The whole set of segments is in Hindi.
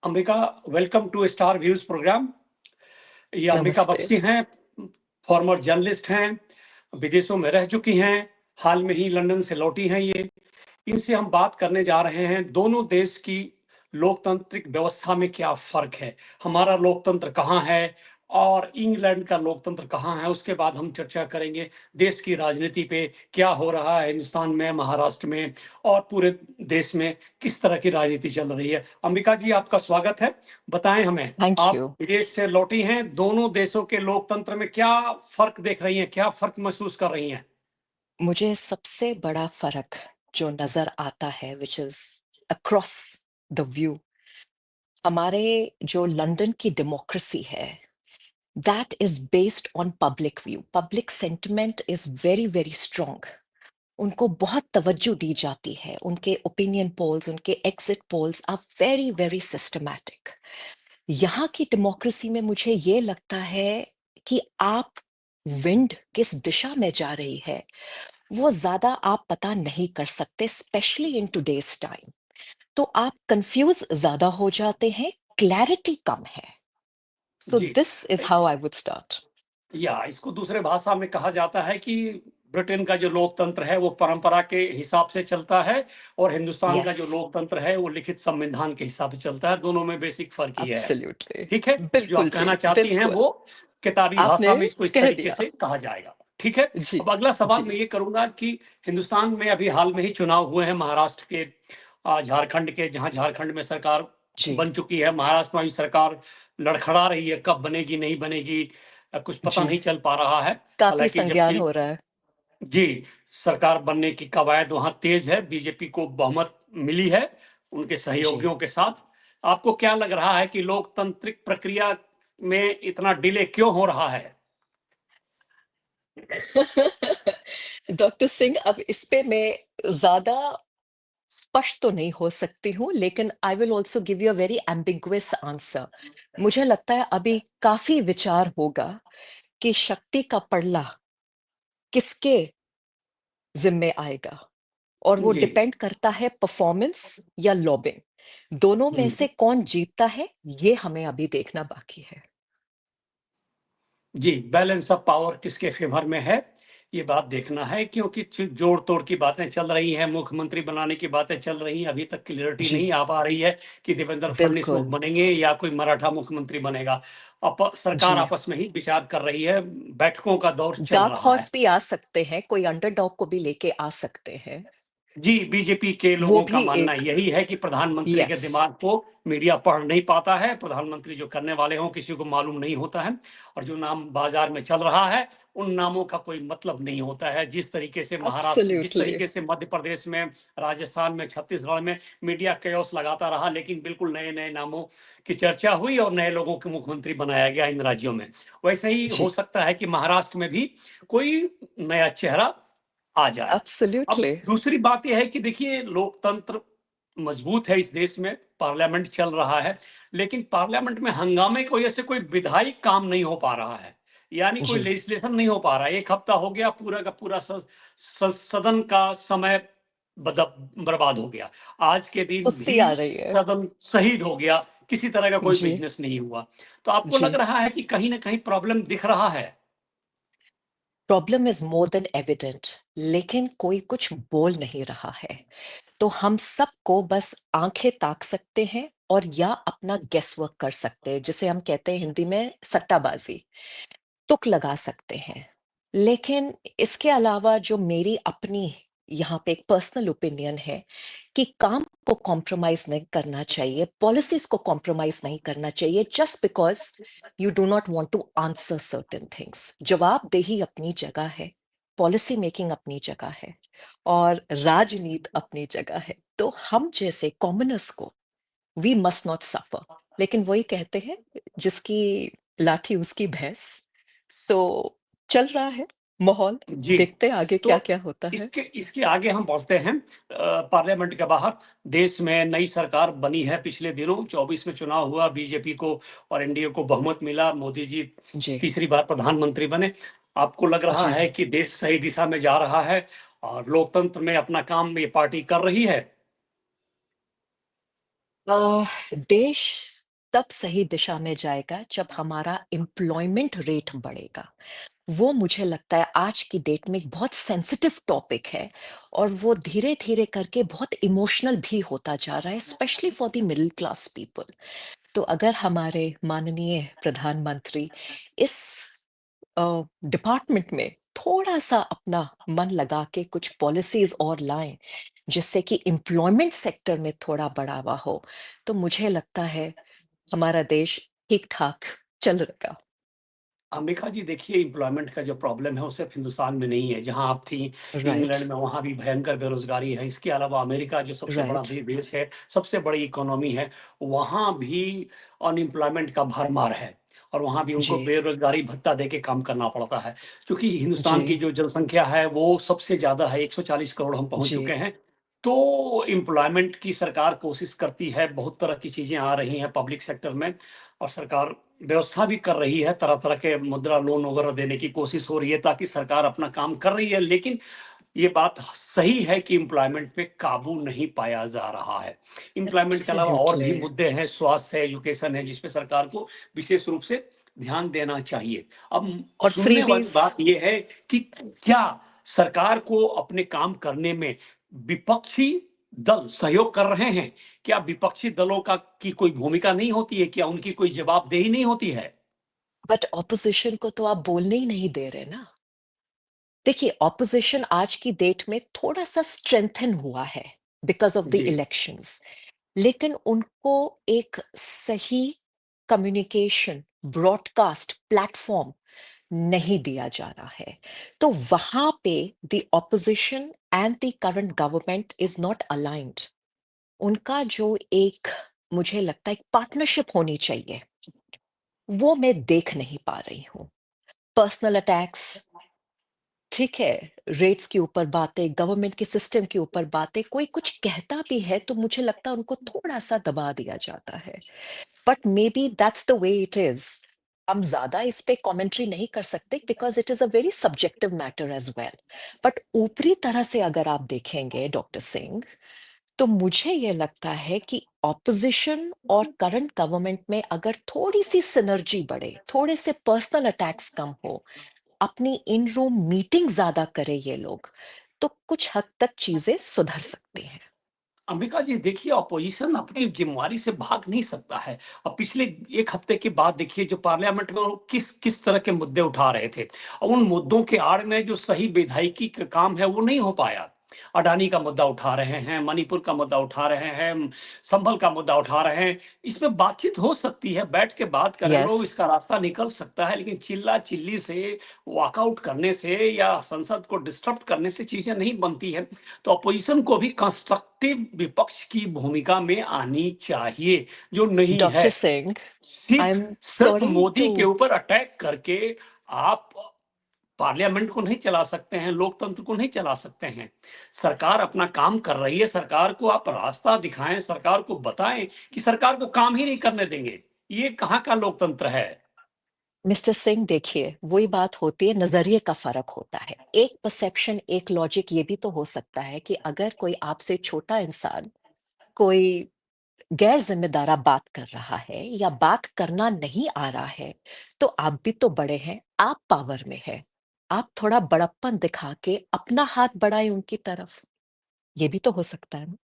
Ambika, welcome to star views program. ये अंबिका नमस्ते। बख्शी हैं, फॉर्मर जर्नलिस्ट हैं, विदेशों में रह चुकी हैं, हाल में ही लंदन से लौटी हैं ये। इनसे हम बात करने जा रहे हैं दोनों देश की लोकतांत्रिक व्यवस्था में क्या फर्क है, हमारा लोकतंत्र कहाँ है और इंग्लैंड का लोकतंत्र कहाँ है। उसके बाद हम चर्चा करेंगे देश की राजनीति पे, क्या हो रहा है हिंदुस्तान में, महाराष्ट्र में और पूरे देश में किस तरह की राजनीति चल रही है। अंबिका जी, आपका स्वागत है। बताएं हमें, थैंक आप यू। विदेश से लौटी हैं, दोनों देशों के लोकतंत्र में क्या फर्क देख रही हैं, क्या फर्क महसूस कर रही हैं? मुझे सबसे बड़ा फर्क जो नजर आता है which is across the view, हमारे जो लंदन की डेमोक्रेसी है that is based on public view. Public sentiment is very very strong. उनको बहुत तवज्जो दी जाती है। उनके ओपिनियन पोल्स, उनके exit polls are very very systematic. यहाँ की डेमोक्रेसी में मुझे ये लगता है कि आप विंड किस दिशा में जा रही है वो ज्यादा आप पता नहीं कर सकते, स्पेशली इन टुडेज टाइम। तो आप कंफ्यूज ज्यादा हो जाते हैं, क्लैरिटी कम है। सो जी, this is how I would start. या इसको दूसरे भाषा में कहा जाता है कि ब्रिटेन का जो लोकतंत्र है वो परंपरा के हिसाब से चलता है और हिंदुस्तान का यस, जो लोकतंत्र है वो लिखित संविधान के हिसाब से चलता है। दोनों में बेसिक फर्क ही है। एब्सोल्युटली। ठीक है, जो बिल्कुल आप जी, कहना चाहती हैं बिल्कुल। वो किताबी आपने भाषा में इसको इस कह तरीके दिया। से कहा जाएगा। ठीक है, जी, अब अगला सवाल जी, मैं ये करूंगा कि हिंदुस्तान में अभी हाल में ही चुनाव हुए हैं, महाराष्ट्र के, झारखंड के, जहां झारखंड में सरकार जी, बन चुकी है, महाराष्ट्र में भी सरकार लड़खड़ा रही है, कब बनेगी नहीं बनेगी कुछ पता जी। नहीं चल पा रहा है। काफी हालांकि संज्ञान जबकि हो रहा है। जी, सरकार बनने की कवायद वहां तेज है, बीजेपी को बहुमत मिली है उनके जी। सहयोगियों के साथ। आपको क्या लग रहा है कि लोकतांत्रिक प्रक्रिया में इतना डिले क्यों हो रहा है? डॉक्टर सिंह, अब इस पे मैं ज्यादा स्पष्ट तो नहीं हो सकती हूँ, लेकिन I will also give you a very ambiguous answer. मुझे लगता है अभी काफी विचार होगा कि शक्ति का पड़ला किसके जिम्मे आएगा, और वो जी। डिपेंड करता है परफॉर्मेंस या लॉबिंग। दोनों में हम्म। से कौन जीतता है ये हमें अभी देखना बाकी है। जी, बैलेंस ऑफ पावर किसके फेवर में है, ये बात देखना है, क्योंकि जोड़ तोड़ की बातें चल रही हैं, मुख्यमंत्री बनाने की बातें चल रही हैं, अभी तक क्लियरिटी जी, नहीं आ पा रही है कि देवेंद्र फडणवीस बिल्कुल। बनेंगे या कोई मराठा मुख्यमंत्री बनेगा। सरकार जी, आपस में ही विचार कर रही है, बैठकों का दौर चल डार्क रहा है। हॉर्स भी आ सकते हैं, कोई अंडरडॉग को भी लेके आ सकते हैं। जी, बीजेपी के वो लोगों का भी मानना एक। यही है कि प्रधानमंत्री के यस। दिमाग को मीडिया पढ़ नहीं पाता है, प्रधानमंत्री जो करने वाले हों किसी को मालूम नहीं होता है, और जो नाम बाजार में चल रहा है उन नामों का कोई मतलब नहीं होता है। जिस तरीके से महाराष्ट्र, जिस एब्सोल्युटली। तरीके से मध्य प्रदेश में, राजस्थान में, छत्तीसगढ़ में मीडिया कैओस लगाता रहा, लेकिन बिल्कुल नए नए नामों की चर्चा हुई और नए लोगों को मुख्यमंत्री बनाया गया इन राज्यों में। वैसे ही हो जी, सकता है कि महाराष्ट्र में भी कोई नया चेहरा आ जाए। अब एब्सोल्युटली। दूसरी बात यह है कि देखिए, लोकतंत्र मजबूत है इस देश में, पार्लियामेंट चल रहा है, लेकिन पार्लियामेंट में हंगामे की वजह से कोई विधायी काम नहीं हो पा रहा है, यानी कोई जी, लेजिस्लेशन नहीं हो पा रहा है। एक हफ्ता हो गया, पूरा का पूरा सदन का समय बर्बाद हो गया। आज के दिन सुस्ती भी आ रही है। सदन शहीद हो गया, किसी तरह का कोई जी, बिजनेस नहीं हुआ। तो आपको लग जी। रहा है कि कहीं ना कहीं प्रॉब्लम दिख रहा है? Problem is more than evident, लेकिन कोई कुछ बोल नहीं रहा है। तो हम सबको बस आंखें ताक सकते हैं और या अपना गेस वर्क कर सकते हैं, जिसे हम कहते हैं हिंदी में सट्टाबाजी, तुक लगा सकते हैं। लेकिन इसके अलावा जो मेरी अपनी यहाँ पे एक पर्सनल ओपिनियन है कि काम को कॉम्प्रोमाइज नहीं करना चाहिए, पॉलिसीज को कॉम्प्रोमाइज नहीं करना चाहिए, just because you do not want to answer certain things. जवाबदेही अपनी जगह है, पॉलिसी मेकिंग अपनी जगह है, और राजनीति अपनी जगह है। तो हम जैसे कॉमनर्स को वी मस्ट नॉट सफर। लेकिन वही कहते हैं, जिसकी लाठी उसकी भैंस। सो चल रहा है माहौल, जी, देखते हैं आगे तो क्या क्या होता है। इसके इसके आगे हम बढ़ते हैं। पार्लियामेंट के बाहर देश में नई सरकार बनी है, पिछले दिनों 24 में चुनाव हुआ, बीजेपी को और एनडीए को बहुमत मिला, मोदी जी जी, तीसरी बार प्रधानमंत्री बने। आपको लग रहा जी। है कि देश सही दिशा में जा रहा है और लोकतंत्र में अपना काम ये पार्टी कर रही है? देश तब सही दिशा में जाएगा जब हमारा एम्प्लॉयमेंट रेट बढ़ेगा। वो मुझे लगता है आज की डेट में एक बहुत सेंसिटिव टॉपिक है और वो धीरे-धीरे करके बहुत इमोशनल भी होता जा रहा है, specially for the middle class people. तो अगर हमारे माननीय प्रधानमंत्री इस डिपार्टमेंट में थोड़ा-सा अपना मन लगा के कुछ पॉलिसीज़ और लाएँ, जिससे कि एम्प्लॉयमेंट सेक्टर में थोड़ा बढ़ावा हो, तो मुझे लगता है हमारा देश ठीक-ठाक चलेगा। अंबिका जी देखिए, एम्प्लॉयमेंट का जो प्रॉब्लम है वो सिर्फ हिंदुस्तान में नहीं है। जहाँ आप थी राइट, इंग्लैंड में, वहाँ भी भयंकर बेरोज़गारी है। इसके अलावा अमेरिका जो सबसे बड़ा राइट। देश है, सबसे बड़ी इकोनॉमी है, वहाँ भी अनएम्प्लॉयमेंट का भरमार है और वहाँ भी उनको जी, बेरोज़गारी भत्ता देके काम करना पड़ता है। क्योंकि हिंदुस्तान की जी, जो जनसँख्या है वो सबसे ज़्यादा है, 140 करोड़ हम पहुँच चुके जी। हैं। तो एम्प्लॉयमेंट की सरकार कोशिश करती है, बहुत तरह की चीज़ें आ रही हैं पब्लिक सेक्टर में और सरकार व्यवस्था भी कर रही है, तरह-तरह के मुद्रा लोन वगैरह देने की कोशिश हो रही है ताकि सरकार अपना काम कर रही है। लेकिन ये बात सही है कि एम्प्लॉयमेंट पे काबू नहीं पाया जा रहा है। एम्प्लॉयमेंट के अलावा और एब्सोल्युटली। भी मुद्दे हैं, स्वास्थ्य है, एजुकेशन है, जिस पे सरकार को विशेष रूप से ध्यान देना चाहिए। अब और सुनने वाली फ्रीबीज़। बात ये है कि क्या सरकार को अपने काम करने में विपक्षी दल सहयोग कर रहे हैं? क्या विपक्षी दलों का की कोई भूमिका नहीं होती है? क्या उनकी कोई जवाबदेही नहीं होती है? बट ऑपोज़िशन को तो आप बोलने ही नहीं दे रहे ना। देखिए, ऑपोज़िशन आज की डेट में थोड़ा-सा स्ट्रेंथन हुआ है because of the G. Elections. लेकिन उनको एक सही कम्युनिकेशन, ब्रॉडकास्ट प्लेटफ़ॉर्म नहीं दिया जा रहा है। तो वहाँ पे the opposition and the current government is not aligned. उनका जो एक मुझे लगता है एक पार्टनरशिप होनी चाहिए, वो मैं देख नहीं पा रही हूँ। पर्सनल अटैक्स, ठीक है, रेट्स के ऊपर बातें, गवर्नमेंट के सिस्टम के ऊपर बातें, कोई कुछ कहता भी है तो मुझे लगता है उनको थोड़ा-सा दबा दिया जाता है। But may be that's the way it is. हम ज़्यादा इस पे कमेंट्री नहीं कर सकते because it is a very subjective matter as well. But ऊपरी तरह से अगर आप देखेंगे डॉक्टर सिंह, तो मुझे ये लगता है कि ऑपोज़िशन और करंट गवर्नमेंट में अगर थोड़ी-सी सिनर्जी बढ़े, थोड़े से पर्सनल अटैक्स कम हो, अपनी इन रूम मीटिंग ज़्यादा करें ये लोग, तो कुछ हद तक चीज़ें सुधर सकती हैं। अंबिका जी देखिए, अपोजिशन अपनी जिम्मेवारी से भाग नहीं सकता है। अब पिछले 1 हफ्ते की बात देखिए, जो पार्लियामेंट में वो किस किस तरह के मुद्दे उठा रहे थे। और उन मुद्दों के आड़ में जो सही विधायिकी का काम है वो नहीं हो पाया। अडानी का मुद्दा उठा रहे हैं, मणिपुर का मुद्दा उठा रहे हैं, संभल का मुद्दा उठा रहे हैं। इसमें बातचीत हो सकती है, बैठ के बात करें यस, लोग, इसका रास्ता निकल सकता है, लेकिन चिल्ला-चिल्ली से, वॉकआउट करने से या संसद को डिस्टर्ब करने से चीज़ें नहीं बनती है। तो अपोजिशन को भी कंस्ट्रक्टिव विपक्ष की भूमिका में आनी चाहिए, जो नहीं डॉक्टर है। सिंह, आई सिर्फ एम सिर्फ सॉरी मोदी टू के ऊपर अटैक करके आप पार्लियामेंट को नहीं चला सकते हैं, लोकतंत्र को नहीं चला सकते हैं। सरकार अपना काम कर रही है, सरकार को आप रास्ता दिखाएं, सरकार को बताएं कि सरकार को काम ही नहीं करने देंगे। ये कहाँ का लोकतंत्र है? मिस्टर सिंह देखिए, वही बात होती है, नज़रिए का फ़र्क होता है। एक परसेप्शन, एक लॉजिक ये भी तो हो सकता है कि अगर कोई आपसे छोटा इंसान, कोई गैर ज़िम्मेदारा बात कर रहा है या बात करना नहीं आ रहा है, तो आप भी तो बड़े हैं, आप पावर में हैं। आप थोड़ा बड़प्पन दिखा के अपना हाथ बढ़ाएँ उनकी तरफ, ये भी तो हो सकता है ना?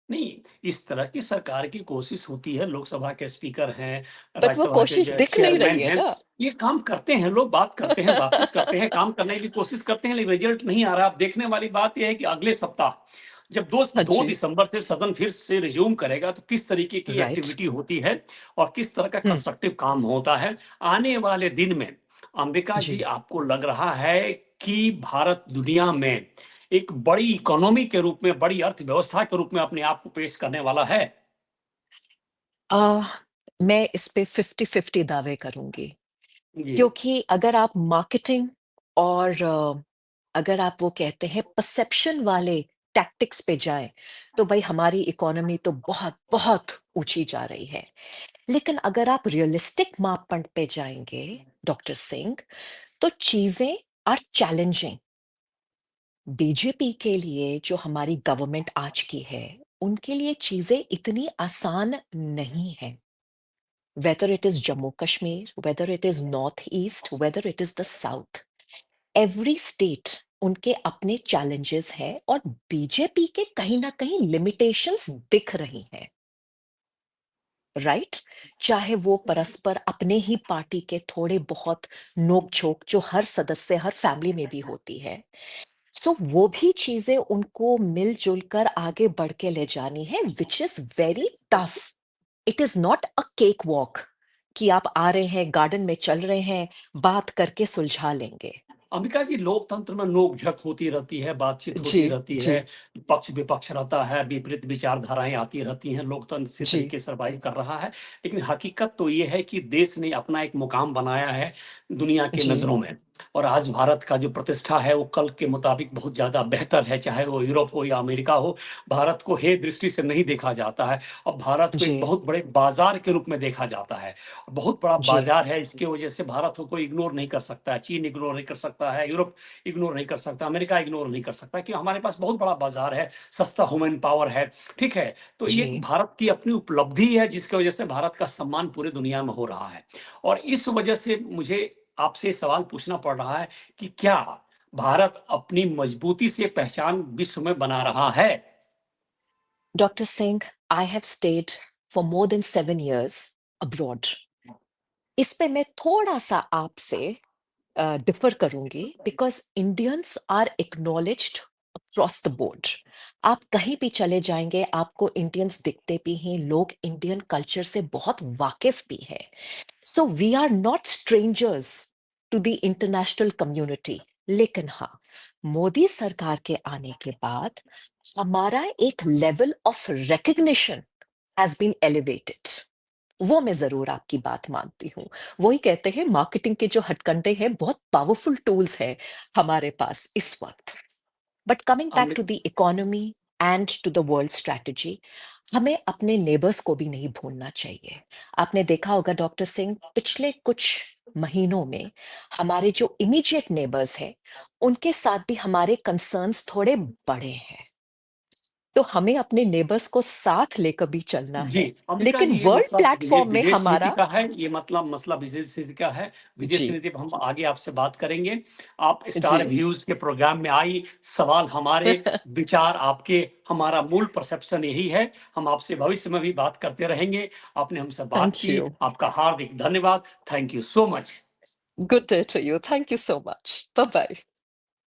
नहीं, इस तरह की सरकार की कोशिश होती है, लोकसभा के स्पीकर हैं, बट वो राज्यसभा के कोशिश जो दिख नहीं चेयरमैन रही है हैं, ना। ये काम करते हैं, लोग बात करते हैं, बातचीत करते हैं, काम करने की कोशिश करते हैं, लेकिन रिजल्ट नहीं आ रहा। अब देखने वाली बात ये है कि अगले सप्ताह जब 2 हाँ 2 जी, दिसंबर से सदन फिर से रिज़्यूम करेगा, तो किस तरीके की राइट। एक्टिविटी होती है और किस तरह का हुँ, कंस्ट्रक्टिव काम होता है। आने वाले दिन में अंबिका जी, जी। आपको लग रहा है कि भारत दुनिया में एक बड़ी इकोनॉमी के रूप में, बड़ी अर्थव्यवस्था के रूप में अपने आप को पेश करने वाला है? अ, मैं इस पे 50-50 दावे करूँगी, जी। क्योंकि अगर आप मार्केटिंग और अगर आप वो कहते हैं परसेप्शन वाले टैक्टिक्स पे जाएँ, तो भई हमारी इकोनॉमी तो बहुत-बहुत ऊँची जा रही है। लेकिन अगर आप रियलिस्टिक मापदंड पे जाएँगे, डॉक्टर सिंह, तो चीज़ें आर चैलेंजिंग। बीजेपी के लिए जो हमारी गवर्नमेंट आज की है, उनके लिए चीज़ें इतनी आसान नहीं हैं। whether it is Jammu Kashmir, whether it is Northeast, whether it is the South. Every state उनके अपने challenges हैं और बीजेपी के कहीं ना कहीं limitations दिख रही हैं, राइट? चाहे वो परस्पर अपने ही पार्टी के थोड़े बहुत नोक-झोंक जो हर सदस्य, हर फैमिली में भी होती है। सो वो भी चीज़ें उनको मिल-जुल कर आगे बढ़ के ले जानी है, which is very tough. It is not a cake walk कि आप आ रहे हैं, गार्डन में चल रहे हैं, बात करके सुलझा लेंगे। अंबिका जी, लोकतंत्र में नोक-झोंक होती रहती है, बातचीत जी, होती रहती जी, है, पक्ष-विपक्ष रहता है, विपरीत विचारधाराएँ आती रहती हैं, लोकतंत्र इसी जी, तरीके से सर्वाइव कर रहा है। लेकिन हकीकत तो ये है कि देश ने अपना एक मुकाम बनाया है दुनिया की जी, नज़रों में, और आज भारत का जो प्रतिष्ठा है वो कल के मुताबिक बहुत ज़्यादा बेहतर है, चाहे वो यूरोप हो या अमेरिका हो। भारत को हेय दृष्टि से नहीं देखा जाता है, और भारत को एक जी, बहुत बड़े बाज़ार के रूप में देखा जाता है। बहुत बड़ा जी, बाज़ार है, इसकी वजह से भारत को कोई इग्नोर नहीं कर सकता है, चीन इग्नोर नहीं कर सकता है, यूरोप इग्नोर नहीं कर सकता, अमेरिका इग्नोर नहीं कर सकता, कि हमारे पास बहुत बड़ा बाजार है, सस्ता ह्यूमन पावर है, ठीक है? तो ये एक जी। भारत की अपनी उपलब्धि है, जिसकी वजह से भारत का सम्मान पूरी दुनिया में हो रहा है। और इस वजह से मुझे आपसे सवाल पूछना पड़ रहा है कि क्या भारत अपनी मजबूती से पहचान विश्व में बना रहा है? Dr. Singh, I have stayed for more than 7 years abroad. इस पे मैं थोड़ा-सा आपसे डिफर करूंगी because Indians are acknowledged across the board. आप कहीं भी चले जाएंगे आपको इंडियंस दिखते भी हैं, लोग इंडियन कल्चर से बहुत वाकिफ भी हैं। So we are not strangers to the international community. लेकिन हाँ, मोदी सरकार के आने के बाद हमारा एक level of recognition has been elevated. वो मैं ज़रूर आपकी बात मानती हूँ। वही कहते हैं मार्केटिंग के जो हथकंडे हैं बहुत पावरफुल टूल्स हैं हमारे पास इस वक़्त। But coming back to the economy and to the world strategy, हमें अपने नेबर्स को भी नहीं भूलना चाहिए। आपने देखा होगा डॉक्टर सिंह, पिछले कुछ महीनों में हमारे जो इमीडिएट नेबर्स हैं, उनके साथ भी हमारे कंसर्न्स थोड़े बड़े हैं। तो हमें अपने नेबर्स को साथ लेकर भी चलना जी, है, अंबिका लेकिन जी, ये वर्ल्ड मसला प्लेटफ़ॉर्म में विदेश नीति हमारा का है, ये मतलब मसला विदेश नीति का है। विदेश जी, नीति पे हम आगे आपसे बात करेंगे। आप स्टार जी। व्यूज़ के प्रोग्राम में आई, सवाल हमारे, विचार आपके, हमारा मूल परसेप्शन यही है। हम आपसे भविष्य में भी बात करते रहेंगे। आपने हमसे बात Thank की, you. आपका हार्दिक धन्यवाद। Thank you so much. Good day to you. Thank you so much. Bye-bye.